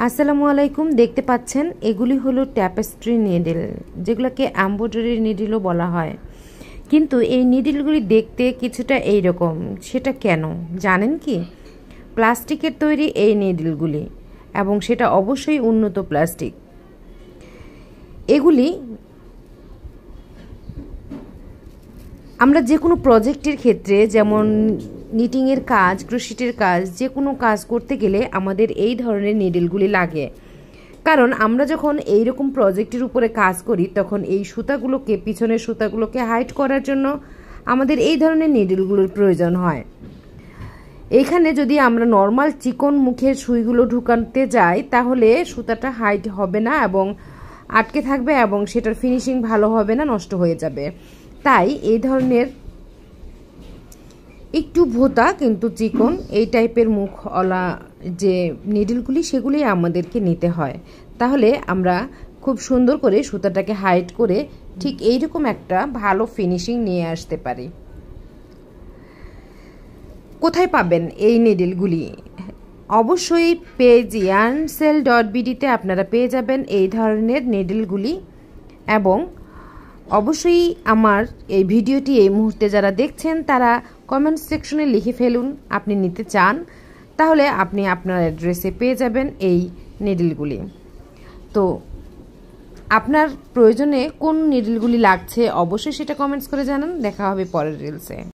আসসালামু আলাইকুম। দেখতে পাচ্ছেন এগুলি হলো ট্যাপেস্ট্রি নিডল, যেগুলোকে এমব্রয়ডারি নিডলও বলা হয়। কিন্তু এই নিডলগুলি দেখতে কিছুটা এই রকম। সেটা কেন জানেন কি? প্লাস্টিকের তৈরি এই নিডলগুলি, এবং সেটা অবশ্যই উন্নত প্লাস্টিক। এগুলি আমরা যে কোনো প্রজেক্টের ক্ষেত্রে, যেমন নিটিংয়ের কাজ, ক্রোশেটের কাজ, যে কোনো কাজ করতে গেলে আমাদের এই ধরনের নিডলগুলি লাগে। কারণ আমরা যখন এই রকম প্রজেক্টের উপরে কাজ করি, তখন এই সুতাগুলোকে, পিছনের সুতাগুলোকে হাইড করার জন্য আমাদের এই ধরনের নিডলগুলোর প্রয়োজন হয়। এইখানে যদি আমরা নর্মাল চিকন মুখের সুইগুলো ঢুকাতে যাই, তাহলে সুতাটা হাইড হবে না এবং আটকে থাকবে, এবং সেটার ফিনিশিং ভালো হবে না, নষ্ট হয়ে যাবে। তাই এই ধরনের একটু ভোঁতা কিন্তু চিকন এই টাইপের মুখওয়ালা যে নিডলগুলি, সেগুলি আমাদেরকে নিতে হয়। তাহলে আমরা খুব সুন্দর করে সুতাটাকে হাইড করে ঠিক এইরকম একটা ভালো ফিনিশিং নিয়ে আসতে পারি। কোথায় পাবেন এই নিডলগুলি? অবশ্যই পেজ yarnSale.bd-তে আপনারা পেয়ে যাবেন এই ধরনের নিডলগুলি। এবং অবশ্যই আমার এই ভিডিওটি এই মুহূর্তে যারা দেখছেন, তারা কমেন্ট সেকশনে লিখে ফেলুন আপনি নিতে চান, তাহলে আপনি আপনার অ্যাড্রেসে পেয়ে যাবেন এই নিডলগুলি। তো আপনার প্রয়োজনে কোন নিডলগুলি লাগছে অবশ্যই সেটা কমেন্টস করে জানান। দেখা হবে পরের রিলসে।